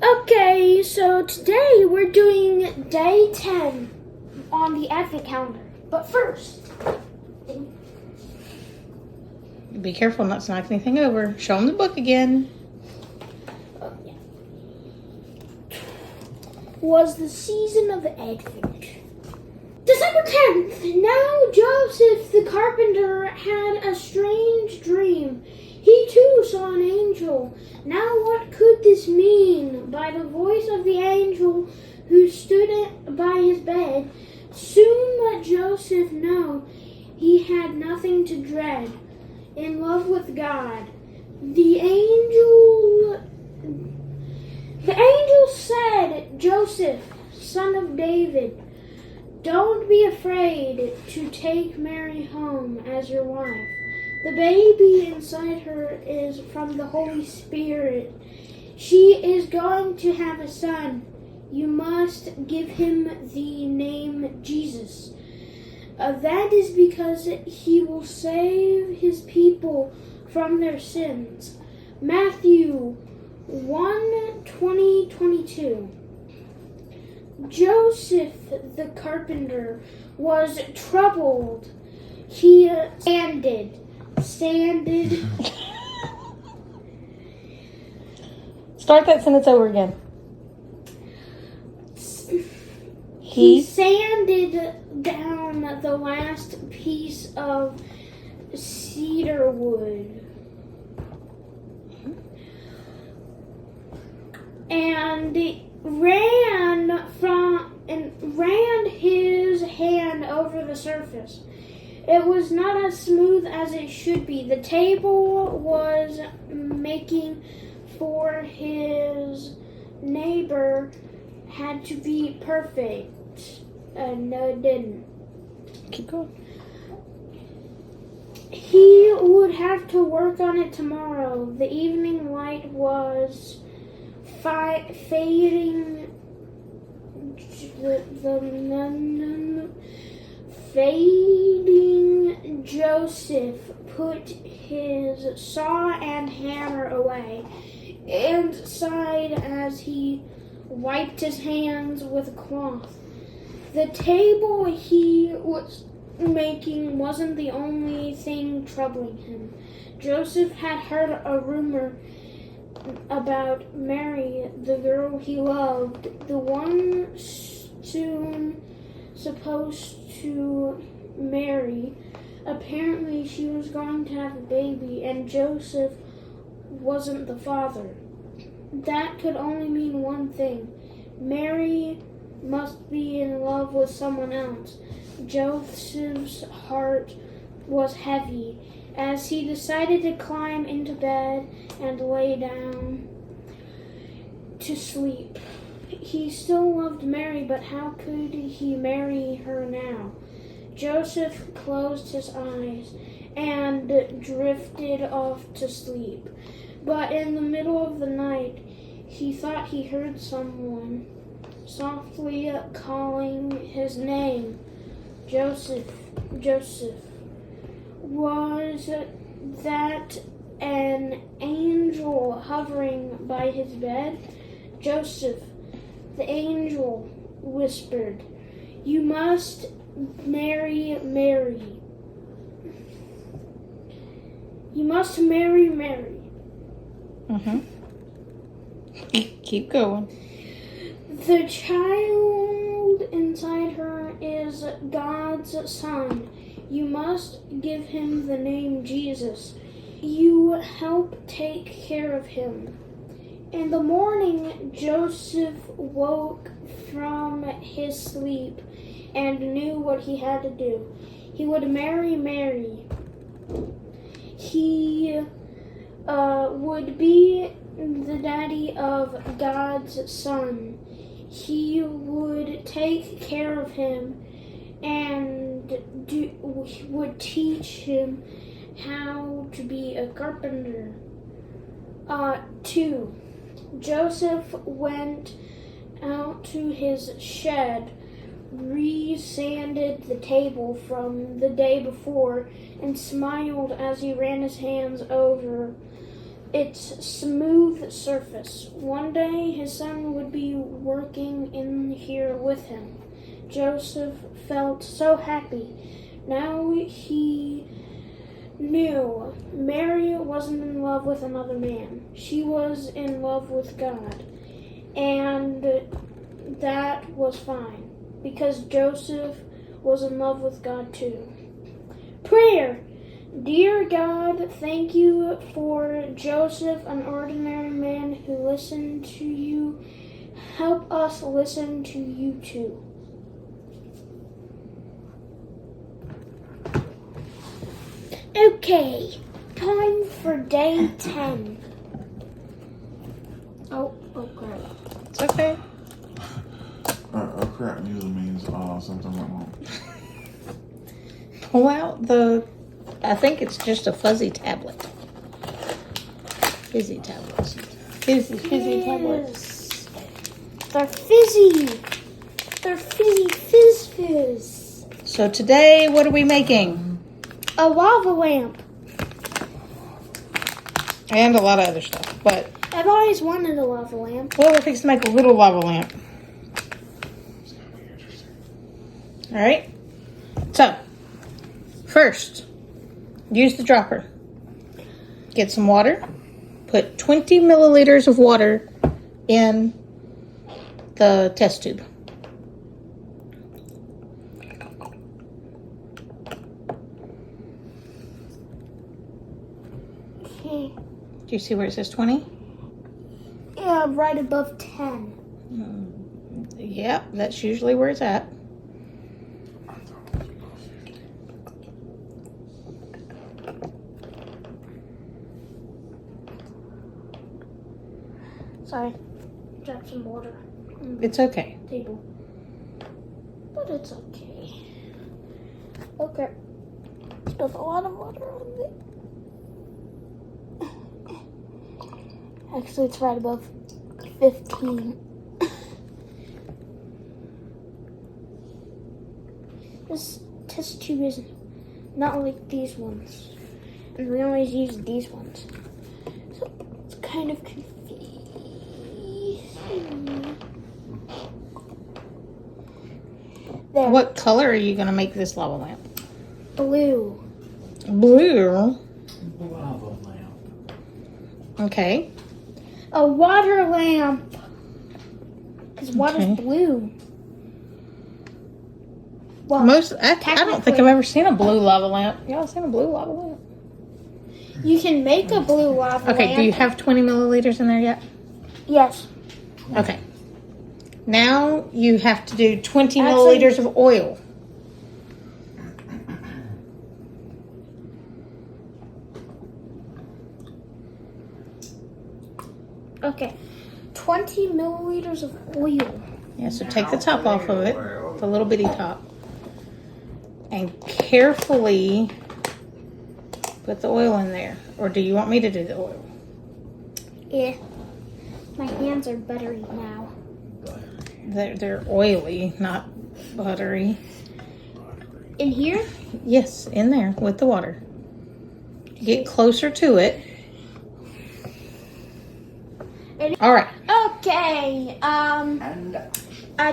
Okay, so today we're doing day 10 on the Advent calendar. But first, Be careful not to knock anything over. Show them the book again. was the season of Advent. December 10th. Now Joseph the carpenter had a strange dream. He too saw an angel. Now what could this mean? By the voice of the angel who stood by his bed, soon let Joseph know he had nothing to dread. In love with God, the angel said, Joseph, son of David, don't be afraid to take Mary home as your wife. The baby inside her is from the Holy Spirit. She is going to have a son. You must give him the name Jesus. That is because he will save his people from their sins. Matthew 1:20-22. Joseph the carpenter was troubled. He standed. Start that sentence over again. He sanded down the last piece of cedar wood. And ran his hand over the surface. It was not as smooth as it should be. The table was making for his neighbor had to be perfect. No, it didn't. Keep going. He would have to work on it tomorrow. The evening light was fading. Fading. Joseph put his saw and hammer away and sighed as he wiped his hands with a cloth. The table he was making wasn't the only thing troubling him. Joseph had heard a rumor about Mary, the girl he loved, the one soon supposed to marry. Apparently she was going to have a baby, and Joseph wasn't the father. That could only mean one thing. Mary must be in love with someone else. Joseph's heart was heavy as he decided to climb into bed and lay down to sleep. He still loved Mary, but how could he marry her now? Joseph closed his eyes and drifted off to sleep. But in the middle of the night, he thought he heard someone softly calling his name. Joseph, Joseph. Was that an angel hovering by his bed? Joseph, the angel whispered, you must marry Mary. You must marry Mary. Keep going. The child inside her is God's son. You must give him the name Jesus. You help take care of him. In the morning, Joseph woke from his sleep and knew what he had to do. He would marry Mary. He would be the daddy of God's son. He would take care of him and would teach him how to be a carpenter. 2. Joseph went out to his shed, re-sanded the table from the day before, and smiled as he ran his hands over its smooth surface. One day his son would be working in here with him. Joseph felt so happy. Now he knew Mary wasn't in love with another man. She was in love with God. And that was fine, because Joseph was in love with God too. Prayer. Dear God, thank you for Joseph, an ordinary man who listened to you. Help us listen to you too. Okay, time for day 10. Oh crap. It's okay. Crap usually means something went wrong. Pull out I think it's just a fuzzy tablet. Fizzy tablets. Fizzy tablets. They're fizzy. They're fizz. So today, what are we making? A lava lamp. And a lot of other stuff. But, I've always wanted a lava lamp. well, we're fixing to make a little lava lamp. Alright? So, first, use the dropper. Get some water. Put 20 milliliters of water in the test tube. Okay. Do you see where it says 20? Yeah, right above 10. Yep, that's usually where it's at. Sorry. Dropped some water on It's okay. the table. But it's okay. Okay. Spilled a lot of water on it. Actually, it's right above 15. This test tube is not like these ones. And we always use these ones. So it's kind of confusing. There. What color are you going to make this lava lamp? Blue. Blue. Lava lamp. Okay. A water lamp. Because water's Okay. blue. Well, I don't think technically- I've ever seen a blue lava lamp. Y'all seen a blue lava lamp? you can make a blue lava Okay, lamp. do you have 20 milliliters in there yet? Yes. Okay. Now you have to do 20 Actually- milliliters of oil. Okay. 20 milliliters of oil. Yeah, so take the top off of it, the little bitty top, and carefully put the oil in there. Or do you want me to do the oil? Yeah. My hands are buttery now. They're oily, not buttery. In here? Yes, in there with the water. Get closer to it. All right. Okay.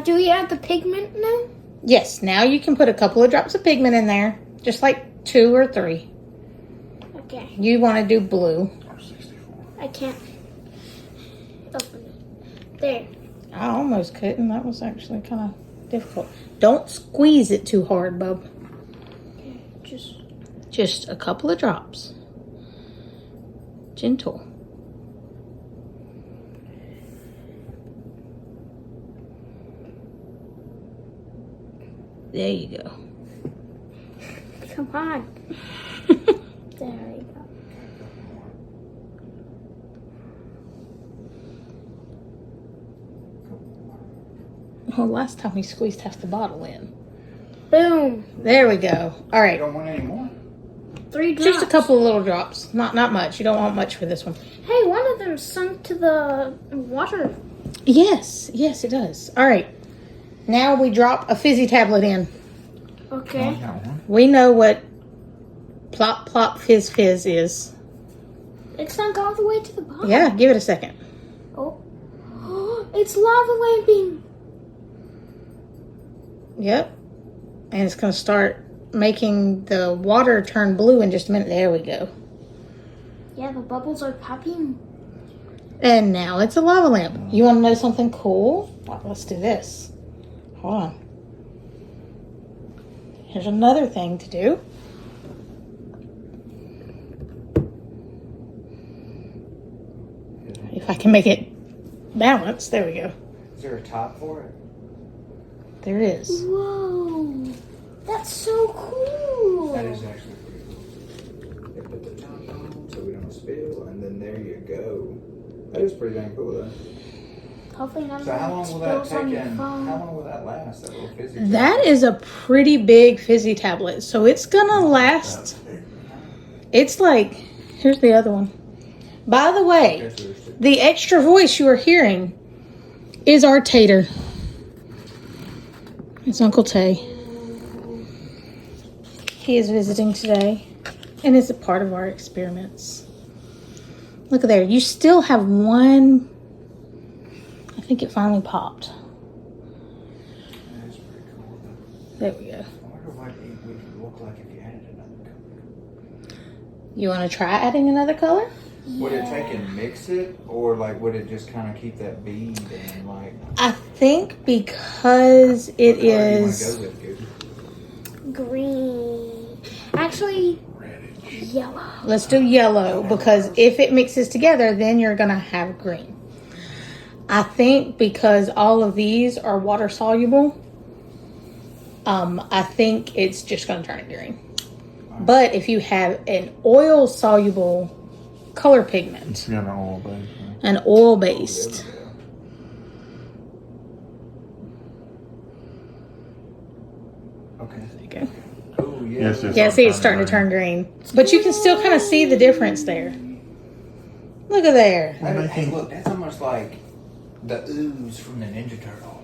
Do we add the pigment now? Yes, now you can put a couple of drops of pigment in there, just like 2 or 3. Okay. You want to do blue. I can't open it. There. I almost couldn't. That was actually kind of difficult. Don't squeeze it too hard, bub. Okay. Just a couple of drops. Gentle. There you go. Come on. There we go. Well, last time we squeezed half the bottle in. Boom. There we go. All right. Don't want any more? 3 drops. Just a couple of little drops. Not much. You don't want much for this one. Hey, one of them sunk to the water. Yes, it does. All right. Now we drop a fizzy tablet in. Okay. I got one. We know what plop plop fizz fizz is. It's sunk all the way to the bottom. Yeah, give it a second. Oh. It's lava lamping. Yep. And it's going to start making the water turn blue in just a minute. There we go. Yeah, the bubbles are popping. And now it's a lava lamp. You want to know something cool? Well, let's do this. Hold on. Here's another thing to do. If I can make it balance. There we go. Is there a top for it? There is. Whoa. That's so cool. That is actually pretty cool. They put the top on so we don't spill, and then there you go. That is pretty dang cool, though. Hopefully none of So how that long will that spills take on your in? phone. How long will that last? That little fizzy. That is a pretty big fizzy tablet. So it's going to last. It's like, here's the other one. By the way, the extra voice you are hearing is our Tater. It's Uncle Tay. He is visiting today and is a part of our experiments. Look at there. You still have one. I think it finally popped. That is pretty cool, though. There we go. I wonder what it would look like if you added another color. You want to try adding another color? Would it take and mix it, or like would it just kind of keep that bead and like? I think because it What color do you wanna is. go with, Goody? Green. Actually, Reddish. yellow. Let's do yellow because if it mixes together, then you're going to have green. I think because all of these are water soluble, I think it's just going to turn it green. But if you have an oil soluble color pigment, It's got an oil base. Right? an oil based, Okay. there you go. Oh yeah. Yes, yes. Yeah, see, it's starting to turn green. But you can still kind of see the difference there. Look at there. Hey, look, that's almost like the ooze from the Ninja Turtle.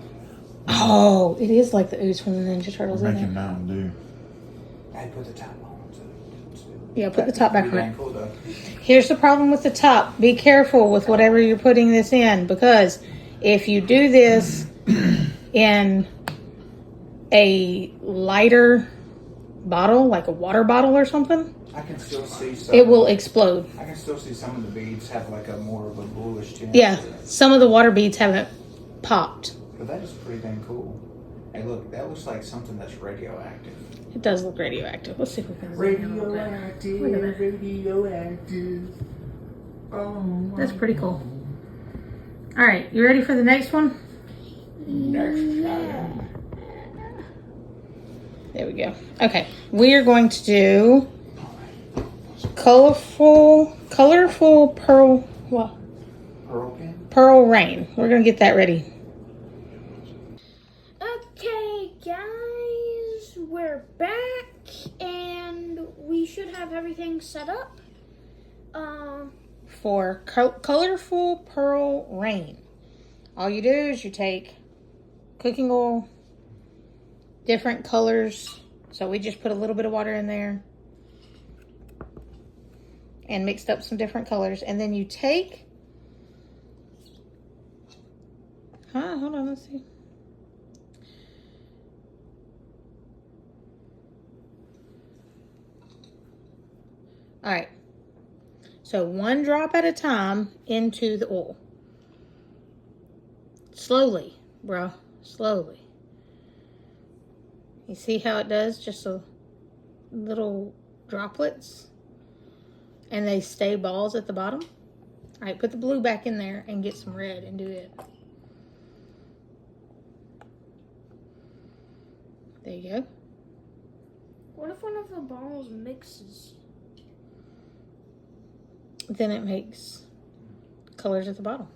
Oh, it is like the ooze from the Ninja Turtles, We're isn't making it? Mountain Dew. I put the top on. So Yeah, put the top back pretty on dang it. cool though. Here's the problem with the top. Be careful with whatever you're putting this in, because if you do this in a lighter bottle, like a water bottle or something, I can still see some. it will explode. I can still see some of the beads have like a more of a bluish tint. Yeah, some of the water beads haven't popped. But that is pretty dang cool. Hey, look, that looks like something that's radioactive. It does look radioactive. Let's see if we can zoom in a little bit. Radioactive. Look at that. Radioactive. Oh. That's pretty cool. All right, you ready for the next one? Next time. There we go. Okay, we are going to do colorful pearl, what? Pearl pin. Pearl rain. We're gonna get that ready. Okay, guys, we're back, and we should have everything set up. For colorful pearl rain, all you do is you take cooking oil, different colors. So we just put a little bit of water in there and mixed up some different colors, and then you take. Hold on, let's see. All right. So 1 drop at a time into the oil. Slowly, bro. Slowly. You see how it does? Just a little droplets. And they stay balls at the bottom. All right, put the blue back in there and get some red and do it. There you go. What if one of the balls mixes? Then it makes colors at the bottom.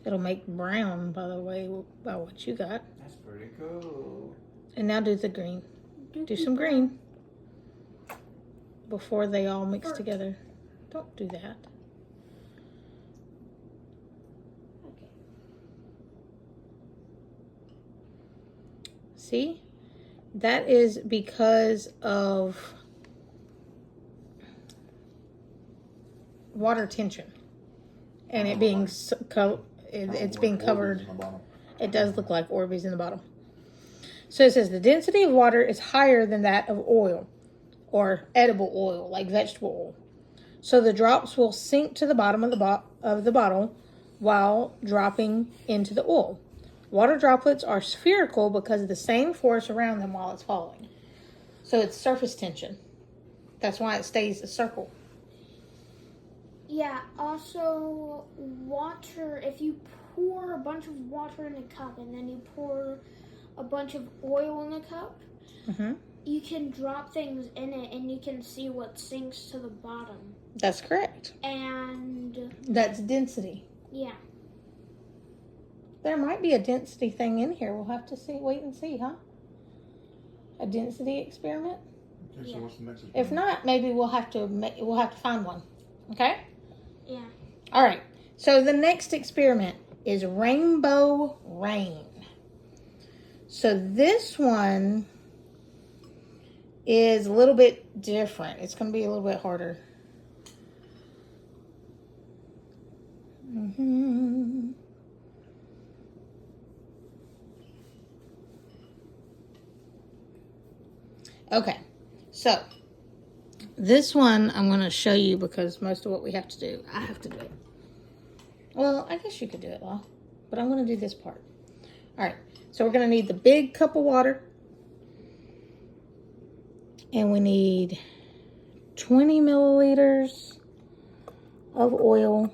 It'll make brown, by the way, by what you got. That's pretty cool. And now do the green. Do some green before they all mix together. Don't do that. Okay. See? That is because of water tension, and it being it's being covered. On the bottom. It does look like Orbeez in the bottom. So it says the density of water is higher than that of oil or edible oil, like vegetable oil. So the drops will sink to the bottom of the bottle while dropping into the oil. Water droplets are spherical because of the same force around them while it's falling. So it's surface tension. That's why it stays a circle. Yeah, also water, if you pour a bunch of water in a cup and then you pour a bunch of oil in the cup, Mm-hmm. you can drop things in it and you can see what sinks to the bottom. That's correct. And That's density. yeah, There might be a density thing in here. We'll have to wait and see, huh? A density experiment. Okay, so Yeah. what's the next If not, maybe we'll have to find one. Okay. yeah. All right. So the next experiment is rainbow rain. So this one is a little bit different. It's going to be a little bit harder. Mm-hmm. Okay, so this one I'm going to show you because most of what we have to do, I have to do it. Well, I guess you could do it, Law, but I'm going to do this part. All right, so we're going to need the big cup of water, and we need 20 milliliters of oil.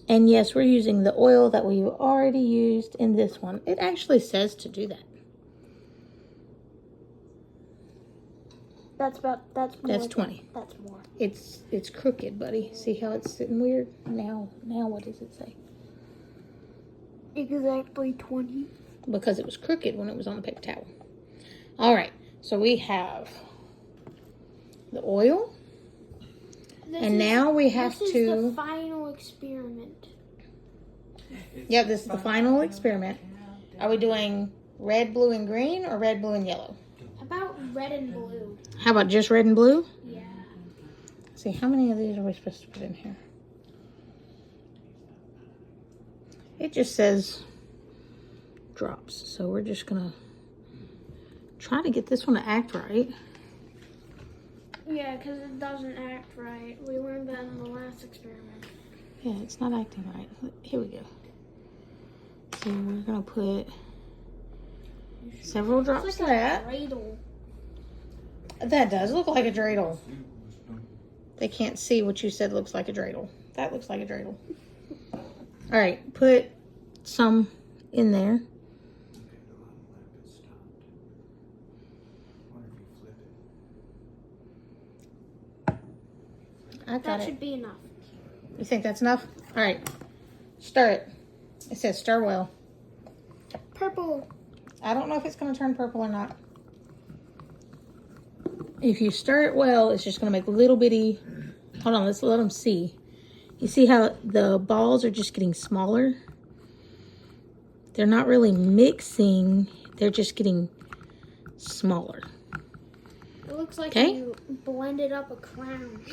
And yes, we're using the oil that we've already used in this one. It actually says to do that. That's more. That's 20. That's more. It's crooked, buddy. See how it's sitting weird? Now what does it say? Exactly 20. Because it was crooked when it was on the paper towel. All right, so we have the oil. Now we have this to. This is the final experiment. Yeah, this is the final experiment. Are we doing red, blue, and green or red, blue, and yellow? About red and blue. How about just red and blue? Yeah. See, how many of these are we supposed to put in here? It just says drops. So we're just going to try to get this one to act right. Yeah, because it doesn't act right. We learned that in the last experiment. Yeah, it's not acting right. Here we go. So we're going to put several drops It's of like that. a dreidel. That does look like a dreidel. They can't see what you said looks like a dreidel. That looks like a dreidel. All right, put some in there. I got That it. should be enough. You think that's enough? All right, stir it. It says stir well. Purple. I don't know if it's going to turn purple or not. If you stir it well, it's just going to make little bitty. Hold on, let's let them see. You see how the balls are just getting smaller? They're not really mixing. They're just getting smaller. It looks like Okay. you blended up a crown.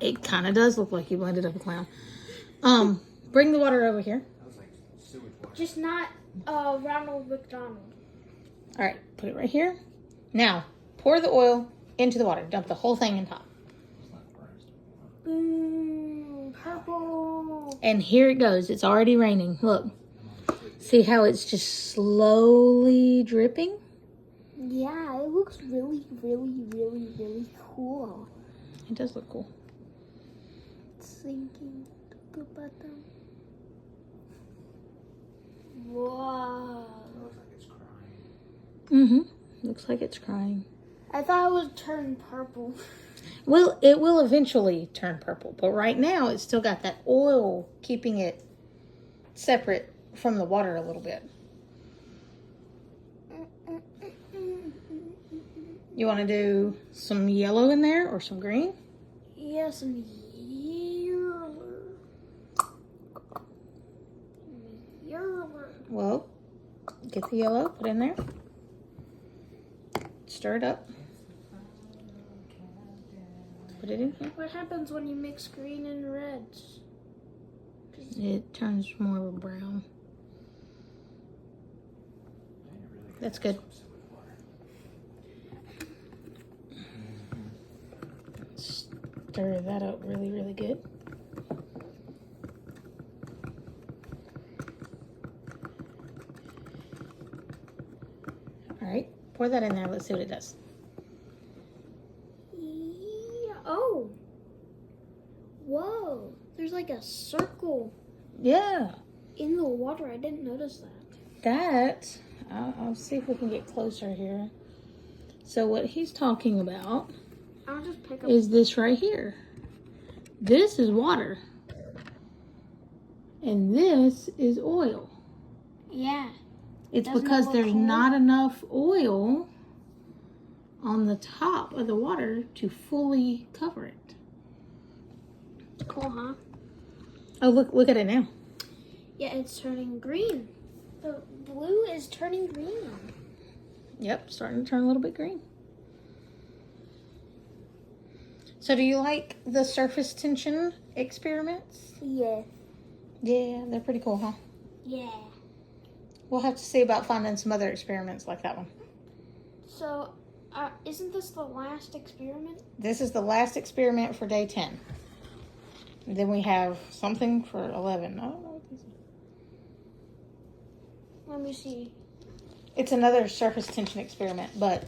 It kind of does look like you blended up a clown. Bring the water over here. Just not Ronald McDonald. All right, put it right here. Now, pour the oil into the water. Dump the whole thing in top. Boom. Purple. And here it goes. It's already raining. Look. See how it's just slowly dripping? Yeah, it looks really, really, really, really cool. It does look cool. Sinking to the bottom. Whoa. Looks like it's crying. Mm-hmm. Looks like it's crying. I thought it would turn purple. Well, it will eventually turn purple. But right now, it's still got that oil keeping it separate from the water a little bit. You want to do some yellow in there or some green? Yeah, some yellow. Yellow. Well, get the yellow, put in there. Stir it up. Put it in here. What happens when you mix green and reds? It turns more of a brown. That's good. Stir that up really, really good. All right, pour that in there. Let's see what it does. Yeah. Oh. Whoa. There's like a circle Yeah, in the water. I didn't notice that. that, I'll see if we can get closer here. So what he's talking about I'll just pick up. is this right here. This is water. And this is oil. Yeah. It's Doesn't it because look there's cool? not enough oil on the top of the water to fully cover it. Cool, huh? Oh, look at it now. Yeah, it's turning green. The blue is turning green. Yep, starting to turn a little bit green. So do you like the surface tension experiments? Yeah. Yeah, they're pretty cool, huh? Yeah. We'll have to see about finding some other experiments like that one. So, isn't this the last experiment? This is the last experiment for day 10. And then we have something for 11. I don't know what these are. Let me see. It's another surface tension experiment, but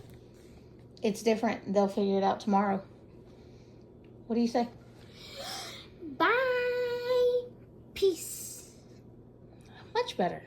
it's different. They'll figure it out tomorrow. What do you say? Bye. Peace. Much better.